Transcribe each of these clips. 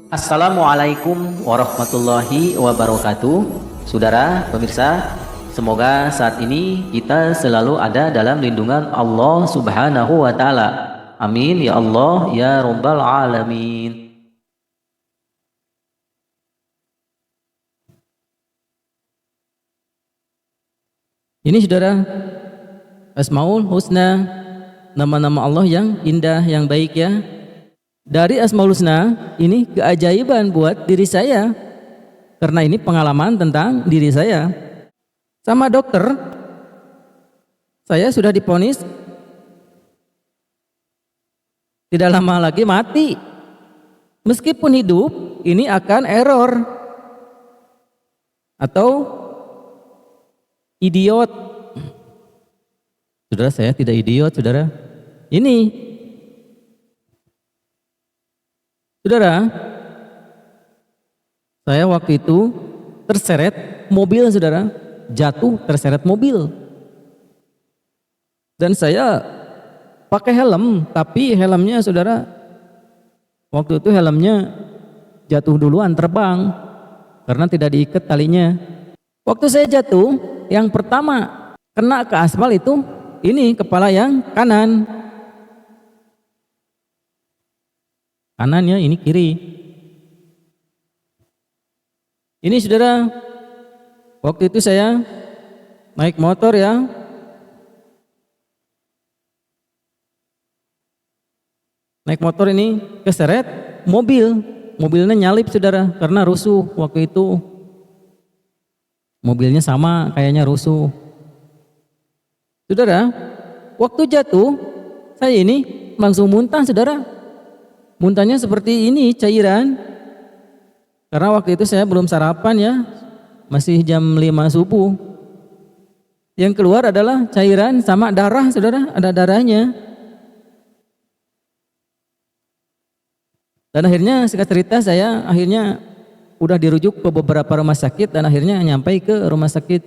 Assalamualaikum warahmatullahi wabarakatuh. Saudara pemirsa, semoga saat ini kita selalu ada dalam lindungan Allah Subhanahu wa taala. Amin ya Allah ya rabbal alamin. Ini saudara, Asmaul Husna, nama-nama Allah yang indah, yang baik ya. Dari Asmaul Husna ini keajaiban buat diri saya, karena ini pengalaman tentang diri saya. Sama dokter, saya sudah divonis tidak lama lagi mati. Meskipun hidup ini akan error atau idiot. Saudara, saya tidak idiot, saudara. Ini saudara, saya waktu itu terseret mobil, saudara, jatuh terseret mobil. Dan saya pakai helm, tapi helmnya, saudara, waktu itu helmnya jatuh duluan, terbang, karena tidak diikat talinya. Waktu saya jatuh, yang pertama kena ke aspal itu, ini kepala yang kanan. Kanannya, ini kiri. Ini saudara, waktu itu saya naik motor ya. Naik motor ini keseret mobil. Mobilnya nyalip, saudara, karena rusuh waktu itu. Mobilnya sama kayaknya rusuh. Saudara, waktu jatuh saya ini langsung muntah, saudara. Muntahnya seperti ini, cairan. Karena waktu itu saya belum sarapan ya, masih jam 5 subuh. Yang keluar adalah cairan sama darah, saudara, ada darahnya. Dan akhirnya singkat cerita, saya akhirnya udah dirujuk ke beberapa rumah sakit dan akhirnya nyampai ke rumah sakit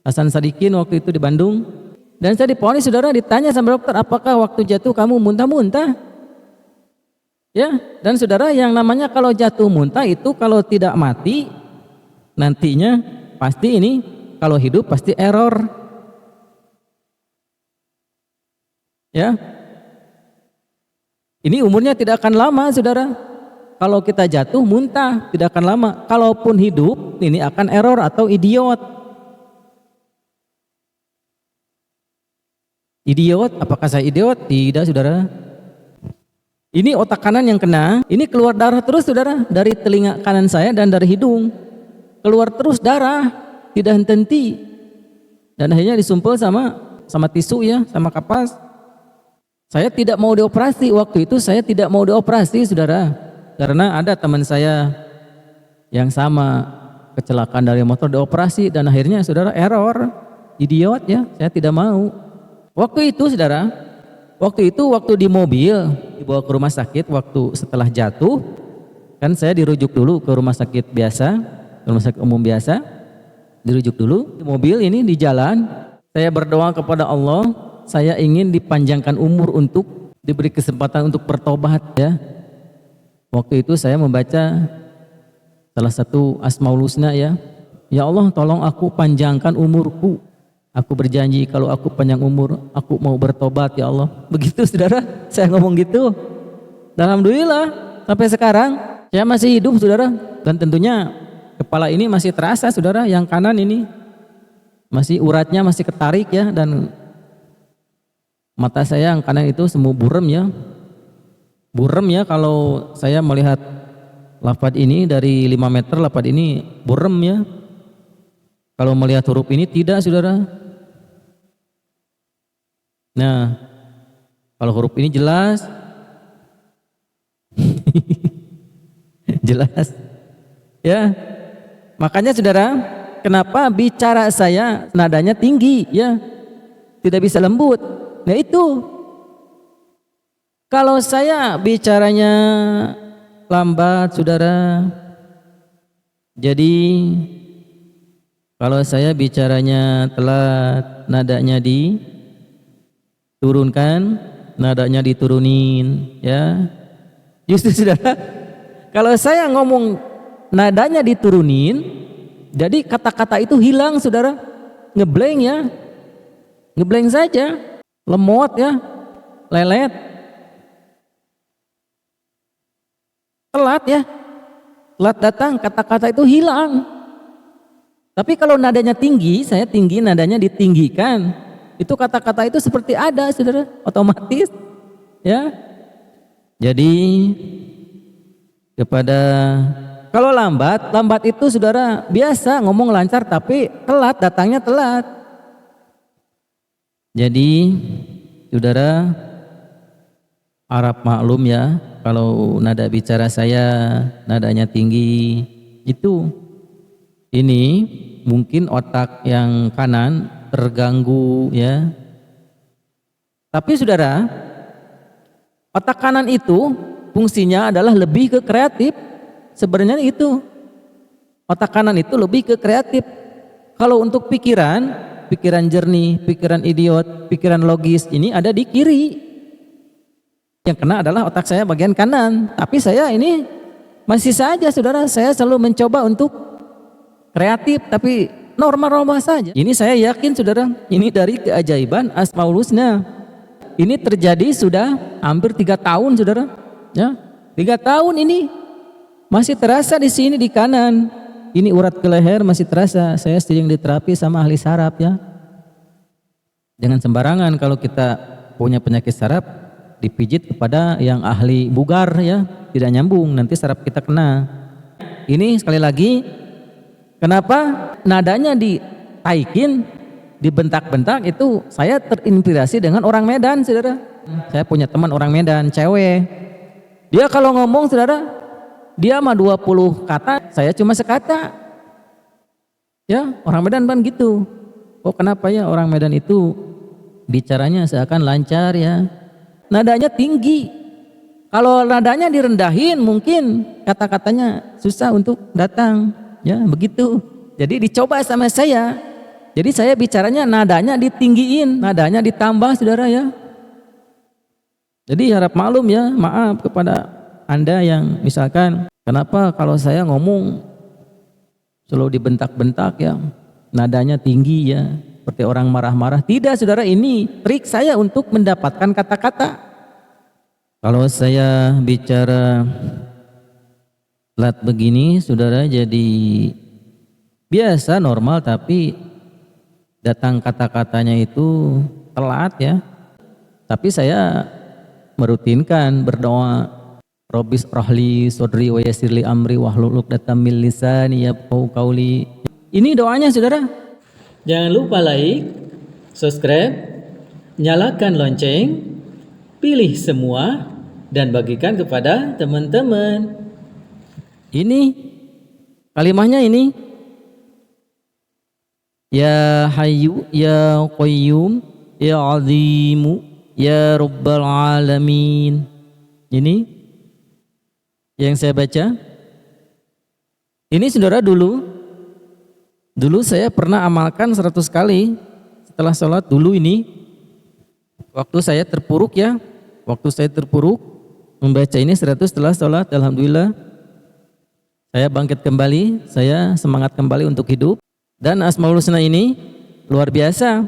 Hasan Sadikin waktu itu di Bandung. Dan saya diponis, saudara, ditanya sama dokter, apakah waktu jatuh kamu muntah-muntah? Ya, dan saudara, yang namanya kalau jatuh muntah itu kalau tidak mati nantinya pasti ini, kalau hidup pasti error. Ya. Ini umurnya tidak akan lama, saudara. Kalau kita jatuh muntah tidak akan lama. Kalaupun hidup ini akan error atau idiot. Idiot, apakah saya idiot? Tidak, saudara. Ini otak kanan yang kena, ini keluar darah terus, saudara, dari telinga kanan saya dan dari hidung. Keluar terus darah, tidak henti. Dan akhirnya disumpel sama tisu ya, sama kapas. Saya tidak mau dioperasi, waktu itu saya tidak mau dioperasi, saudara. Karena ada teman saya yang sama kecelakaan dari motor dioperasi dan akhirnya, saudara, error. Idiot ya, saya tidak mau. Waktu itu, saudara, waktu di mobil dibawa ke rumah sakit, waktu setelah jatuh kan saya dirujuk dulu ke rumah sakit biasa, rumah sakit umum biasa, dirujuk dulu. Di mobil ini di jalan saya berdoa kepada Allah, saya ingin dipanjangkan umur untuk diberi kesempatan untuk bertobat ya. Waktu itu saya membaca salah satu Asmaul Husna ya. Ya Allah, tolong aku panjangkan umurku. Aku berjanji kalau aku panjang umur, aku mau bertobat ya Allah. Begitu, saudara, saya ngomong gitu. Dan alhamdulillah sampai sekarang saya masih hidup, saudara. Dan tentunya kepala ini masih terasa, saudara, yang kanan ini masih uratnya masih ketarik ya. Dan mata saya yang kanan itu semua buram ya. Buram ya, kalau saya melihat lafaz ini dari 5 meter, lafaz ini buram ya. Kalau melihat huruf ini tidak, saudara. Nah, kalau huruf ini jelas, jelas, ya. Makanya, saudara, kenapa bicara saya nadanya tinggi, ya, tidak bisa lembut. Nah itu, kalau saya bicaranya lambat, saudara, jadi kalau saya bicaranya telat, nadanya diturunkan, nadanya diturunin, ya. Justru, saudara, Kalau saya ngomong nadanya diturunin, jadi kata-kata itu hilang saudara, ngeblank ya, ngeblank saja, lemot ya, lelet, telat ya, telat datang, kata-kata itu hilang. Tapi kalau nadanya tinggi, saya tinggi, nadanya ditinggikan, itu kata-kata itu seperti ada saudara, otomatis ya. Jadi kepada kalau lambat itu saudara biasa ngomong lancar tapi telat, datangnya telat. Jadi saudara harap maklum ya, kalau nada bicara saya nadanya tinggi itu, ini mungkin otak yang kanan terganggu ya. Tapi saudara, otak kanan itu fungsinya adalah lebih ke kreatif. Sebenarnya itu otak kanan itu lebih ke kreatif. Kalau untuk pikiran jernih, pikiran idiot, pikiran logis, ini ada di kiri. Yang kena adalah otak saya bagian kanan. Tapi saya ini masih saja saudara, saya selalu mencoba untuk kreatif tapi normal-normal saja. Ini saya yakin saudara, ini dari keajaiban Asmaul Husna. Ini terjadi sudah hampir 3 tahun saudara, ya 3 tahun ini masih terasa di sini di kanan. Ini urat ke leher masih terasa. Saya sering diterapi sama ahli saraf ya. Jangan sembarangan kalau kita punya penyakit saraf dipijit kepada yang ahli bugar ya, tidak nyambung, nanti saraf kita kena. Ini sekali lagi, kenapa nadanya ditaikin, dibentak-bentak, itu saya terinspirasi dengan orang Medan saudara. Saya punya teman orang Medan, cewek. Dia kalau ngomong saudara, dia mah 20 kata, saya cuma sekata. Ya, orang Medan kan gitu. Oh kenapa ya orang Medan itu bicaranya seakan lancar ya. Nadanya tinggi. Kalau nadanya direndahin mungkin kata-katanya susah untuk datang. Ya, begitu. Jadi dicoba sama saya. Jadi saya bicaranya nadanya ditinggiin, nadanya ditambah saudara ya. Jadi harap maklum ya, maaf kepada Anda yang misalkan, kenapa kalau saya ngomong selalu dibentak-bentak ya, nadanya tinggi ya, seperti orang marah-marah. Tidak saudara, ini trik saya untuk mendapatkan kata-kata. Kalau saya bicara telat begini saudara, jadi biasa normal tapi datang kata-katanya itu telat ya. Tapi saya merutinkan berdoa, Robbis rohli sodri wa yasirli amri wahlul 'uqdatam min lisani yafqahu qauli. Ini doanya saudara. Jangan lupa like, subscribe, nyalakan lonceng, pilih semua dan bagikan kepada teman-teman. Ini kalimahnya ini, ya hayyu ya qayyum ya azimu ya rabbal alamin. Ini yang saya baca. Ini saudara, dulu saya pernah amalkan 100 kali setelah sholat dulu ini. Waktu saya terpuruk ya, membaca ini 100 setelah sholat. Alhamdulillah saya bangkit kembali, saya semangat kembali untuk hidup. Dan Asmaul Husna ini luar biasa.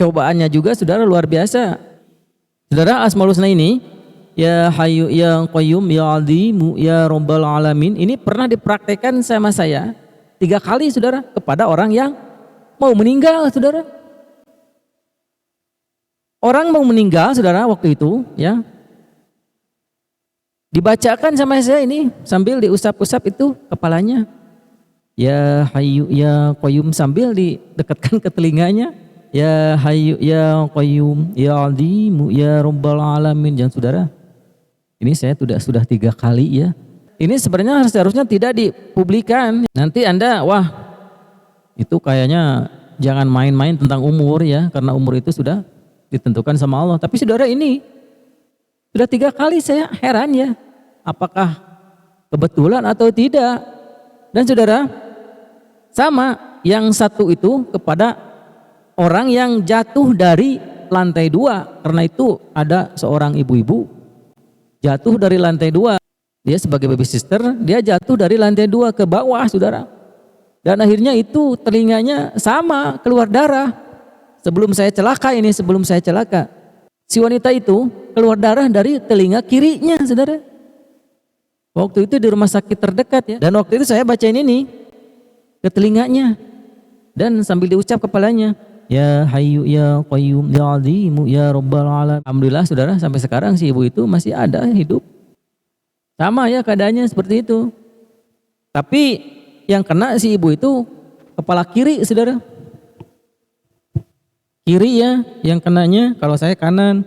Cobaannya juga saudara luar biasa. Saudara, Asmaul Husna ini, ya hayyu ya qayyum ya azimu ya rabbal alamin, ini pernah dipraktekkan sama saya 3 kali saudara, kepada orang yang mau meninggal saudara. Orang mau meninggal saudara waktu itu ya, dibacakan sama saya ini sambil diusap-usap itu kepalanya, ya hayyu ya qayyum, sambil didekatkan ke telinganya, ya hayyu ya qayyum ya azimu ya rabbal alamin. Jangan saudara, ini saya sudah 3 kali ya. Ini sebenarnya seharusnya tidak dipublikan. Nanti Anda, wah itu kayaknya jangan main-main tentang umur ya, karena umur itu sudah ditentukan sama Allah. Tapi saudara, ini sudah 3 kali, saya heran ya, apakah kebetulan atau tidak. Dan saudara, sama yang satu itu kepada orang yang jatuh dari lantai 2. Karena itu ada seorang ibu-ibu jatuh dari lantai 2. Dia sebagai babysitter, dia jatuh dari lantai 2 ke bawah, saudara. Dan akhirnya itu telinganya sama, keluar darah. Sebelum saya celaka, si wanita itu keluar darah dari telinga kirinya, saudara. Waktu itu di rumah sakit terdekat ya. Dan waktu itu saya bacain ini ke telinganya. Dan sambil diucap kepalanya, Ya Hayyu Ya Qayyum Ya Azimu Ya Rabbal Alamin. Alhamdulillah saudara, sampai sekarang si ibu itu masih ada hidup. Sama ya keadaannya seperti itu. Tapi yang kena si ibu itu kepala kiri, saudara. Kiri ya yang kenanya, kalau saya kanan.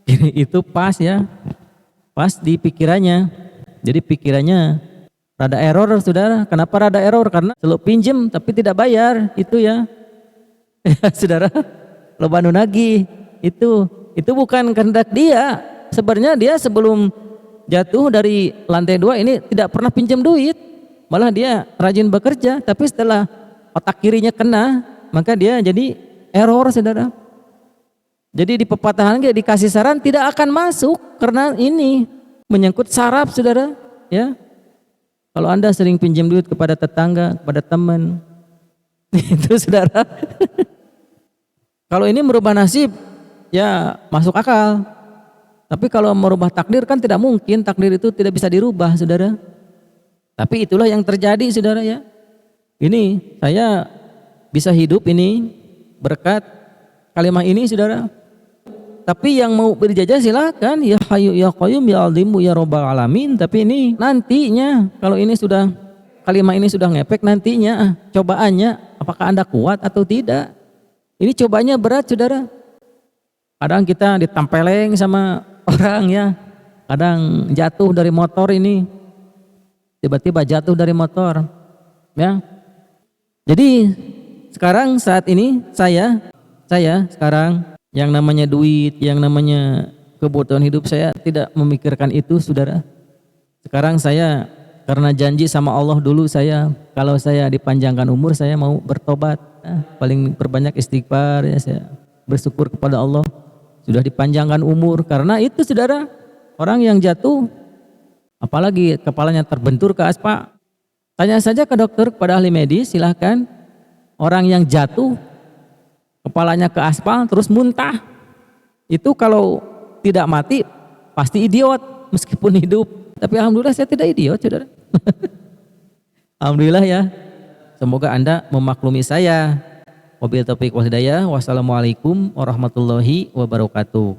Kiri itu pas ya, pas di pikirannya. Jadi pikirannya rada error, saudara. Kenapa rada error? Karena selalu pinjem tapi tidak bayar, itu ya. Saudara, loba nu nagih itu bukan kehendak dia. Sebenarnya dia sebelum jatuh dari lantai 2 ini tidak pernah pinjam duit, malah dia rajin bekerja. Tapi setelah otak kirinya kena, maka dia jadi error, saudara. Jadi di pepatahan dikasih saran tidak akan masuk karena ini menyangkut saraf, saudara. Ya, kalau Anda sering pinjam duit kepada tetangga, kepada teman, itu saudara. Kalau ini merubah nasib, ya masuk akal. Tapi kalau merubah takdir kan tidak mungkin, takdir itu tidak bisa dirubah, saudara. Tapi itulah yang terjadi, saudara ya. Ini saya bisa hidup ini berkat kalimat ini, saudara. Tapi yang mau berjajah silakan, Ya Hayyu Ya Qayyum Ya Azimu Ya Rabbal Alamin. Tapi ini nantinya, kalau ini sudah kalimat ini sudah ngepek, nantinya cobaannya apakah Anda kuat atau tidak. Ini cobanya berat, saudara. Kadang kita ditempeleng sama orang ya, kadang jatuh dari motor ini, tiba-tiba jatuh dari motor ya. Jadi sekarang saat ini saya sekarang yang namanya duit, yang namanya kebutuhan hidup, saya tidak memikirkan itu, saudara. Sekarang saya karena janji sama Allah dulu, saya kalau saya dipanjangkan umur saya mau bertobat, paling perbanyak istighfar ya, saya bersyukur kepada Allah sudah dipanjangkan umur. Karena itu, saudara, orang yang jatuh apalagi kepalanya terbentur ke aspal, tanya saja ke dokter, kepada ahli medis, silahkan. Orang yang jatuh kepalanya ke aspal terus muntah, itu kalau tidak mati pasti idiot meskipun hidup. Tapi alhamdulillah saya tidak idiot, saudara. Alhamdulillah ya. Semoga Anda memaklumi saya. Wabillahi taufiq wal hidayah. Wassalamualaikum warahmatullahi wabarakatuh.